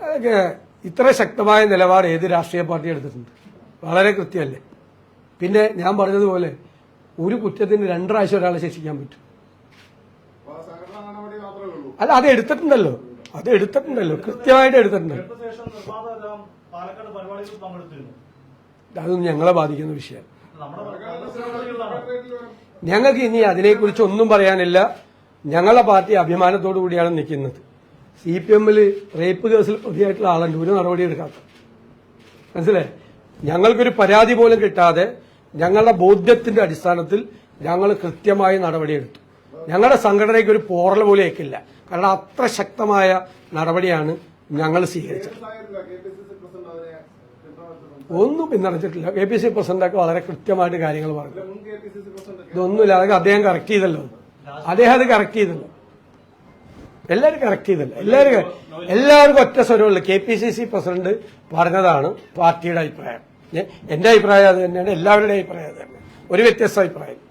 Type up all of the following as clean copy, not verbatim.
അതൊക്കെ ഇത്ര ശക്തമായ നിലപാട് ഏത് രാഷ്ട്രീയ പാർട്ടി എടുത്തിട്ടുണ്ട്? വളരെ കൃത്യമല്ലേ? പിന്നെ ഞാൻ പറഞ്ഞതുപോലെ ഒരു കുറ്റത്തിന് 2 പ്രാവശ്യം ഒരാളെ ശിക്ഷിക്കാൻ പറ്റും. അല്ല, അത് എടുത്തിട്ടുണ്ടല്ലോ, കൃത്യമായിട്ട് എടുത്തിട്ടുണ്ടല്ലോ. അതൊന്നും ഞങ്ങളെ ബാധിക്കുന്ന വിഷയം. ഞങ്ങൾക്ക് ഇനി അതിനെക്കുറിച്ച് ഒന്നും പറയാനില്ല. ഞങ്ങളുടെ പാർട്ടി അഭിമാനത്തോടു കൂടിയാണ് നിൽക്കുന്നത്. CPM-ൽ റേപ്പ് കേസിൽ പ്രതിയായിട്ടുള്ള ആളുണ്ട്, ഒരു നടപടി എടുക്കാത്ത. മനസ്സിലായി? ഞങ്ങൾക്കൊരു പരാതി പോലും കിട്ടാതെ ഞങ്ങളുടെ ബോധ്യത്തിന്റെ അടിസ്ഥാനത്തിൽ ഞങ്ങൾ കൃത്യമായി നടപടിയെടുത്തു. ഞങ്ങളുടെ സംഘടനയ്ക്ക് ഒരു പോറൽ പോലും ഏക്കില്ല. കാരണം അത്ര ശക്തമായ നടപടിയാണ് ഞങ്ങൾ സ്വീകരിച്ചത്. ഒന്നും പിന്തുണച്ചിട്ടില്ല. KPCC പ്രസിഡന്റൊക്കെ വളരെ കൃത്യമായിട്ട് കാര്യങ്ങൾ പറഞ്ഞു. ഇതൊന്നുമില്ല, അതൊക്കെ അദ്ദേഹം കറക്റ്റ് ചെയ്തല്ലോ. അദ്ദേഹം അത് കറക്റ്റ് ചെയ്തല്ലോ. എല്ലാവരും കറക്റ്റ് ചെയ്തല്ലോ. എല്ലാവർക്കും ഒറ്റ സ്വരമുള്ളൂ. KPCC പ്രസിഡന്റ് പറഞ്ഞതാണ് പാർട്ടിയുടെ അഭിപ്രായം. എന്റെ അഭിപ്രായം അത് തന്നെയാണ്, എല്ലാവരുടെയും അഭിപ്രായം അത് തന്നെ. ഒരു വ്യത്യസ്ത അഭിപ്രായം.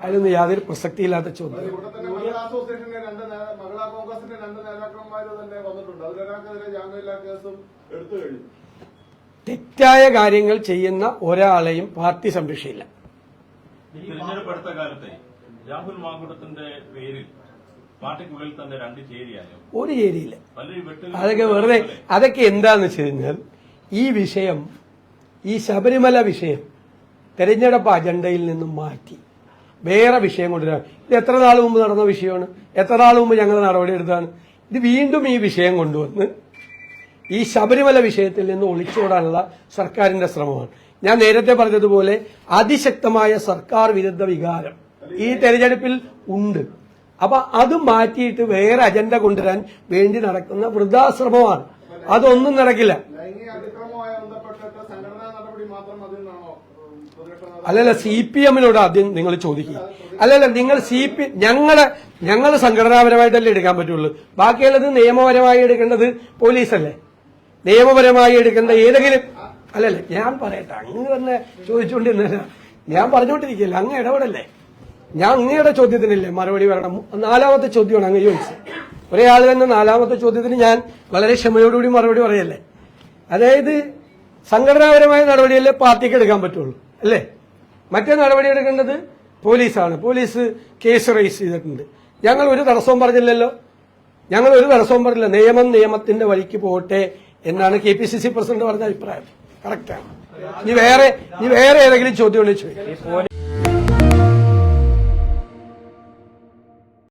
അതിലൊന്നും യാതൊരു പ്രസക്തിയില്ലാത്ത ചോദ്യം. തെറ്റായ കാര്യങ്ങൾ ചെയ്യുന്ന ഒരാളെയും പാർട്ടി സംരക്ഷിക്കില്ല. തിരഞ്ഞെടുപ്പെടുത്ത കാലത്തെ രാഹുൽ മാങ്കുടത്തിന്റെ പേരിൽ പാർട്ടിക്കുള്ളിൽ തന്നെ 2 ചേരിയായോ? ഒരു ചേരിയില്ല. അതൊക്കെ വെറുതെ. അതൊക്കെ എന്താന്ന് വെച്ച് കഴിഞ്ഞാൽ ഈ വിഷയം, ഈ ശബരിമല വിഷയം തെരഞ്ഞെടുപ്പ് അജണ്ടയിൽ നിന്നും മാറ്റി വേറെ വിഷയം കൊണ്ടുവരാൻ. ഇത് എത്ര നാൾ മുമ്പ് നടന്ന വിഷയമാണ്, എത്ര നാൾ മുമ്പ് ഞങ്ങൾ നടപടിയെടുത്താണ്. ഇത് വീണ്ടും ഈ വിഷയം കൊണ്ടുവന്ന് ഈ ശബരിമല വിഷയത്തിൽ നിന്ന് ഒളിച്ചോടാനുള്ള സർക്കാരിന്റെ ശ്രമമാണ്. ഞാൻ നേരത്തെ പറഞ്ഞതുപോലെ അതിശക്തമായ സർക്കാർ വിരുദ്ധ വികാരം ഈ തെരഞ്ഞെടുപ്പിൽ ഉണ്ട്. അപ്പൊ അത് മാറ്റിയിട്ട് വേറെ അജണ്ട കൊണ്ടുവരാൻ വേണ്ടി നടക്കുന്ന വൃഥാശ്രമമാണ്. അതൊന്നും നടക്കില്ല. അല്ലല്ല, CPM-നോട് ആദ്യം നിങ്ങൾ ചോദിക്കുക. അല്ലല്ല, നിങ്ങൾ ഞങ്ങൾ സംഘടനാപരമായിട്ടല്ലേ എടുക്കാൻ പറ്റുള്ളൂ. ബാക്കിയുള്ളത് നിയമപരമായി എടുക്കേണ്ടത് പോലീസല്ലേ. നിയമപരമായി എടുക്കേണ്ട ഏതെങ്കിലും. അല്ലല്ലേ, ഞാൻ പറയട്ടെ, അങ്ങ് തന്നെ ചോദിച്ചുകൊണ്ടിരുന്നില്ല. ഞാൻ പറഞ്ഞുകൊണ്ടിരിക്കില്ല, അങ്ങ് ഇടപെടല്ലേ. ഞാൻ അങ്ങയുടെ ചോദ്യത്തിനില്ലേ മറുപടി പറയണം. 4ാമത്തെ ചോദ്യമാണ് അങ്ങ് ചോദിച്ചത്. ഒരേ ആൾ തന്നെ 4ാമത്തെ ചോദ്യത്തിന് ഞാൻ വളരെ ക്ഷമയോടുകൂടി മറുപടി പറയല്ലേ. അതായത് സംഘടനാപരമായ നടപടിയല്ലേ പാർട്ടിക്ക് എടുക്കാൻ പറ്റുള്ളൂ, അല്ലേ? മറ്റേ നടപടി എടുക്കേണ്ടത് പോലീസാണ്. പോലീസ് കേസ് റേസ് ചെയ്തിട്ടുണ്ട്. ഞങ്ങൾ ഒരു തടസ്സവും പറഞ്ഞില്ലല്ലോ. ഞങ്ങൾ ഒരു തടസ്സവും പറഞ്ഞില്ല. നിയമത്തിന്റെ വഴിക്ക് പോട്ടെ എന്നാണ് KPCC പ്രസിഡന്റ് പറഞ്ഞ അഭിപ്രായം. കറക്റ്റാണ്. ഇനി വേറെ ഏതെങ്കിലും ചോദ്യം ചോദിച്ചു.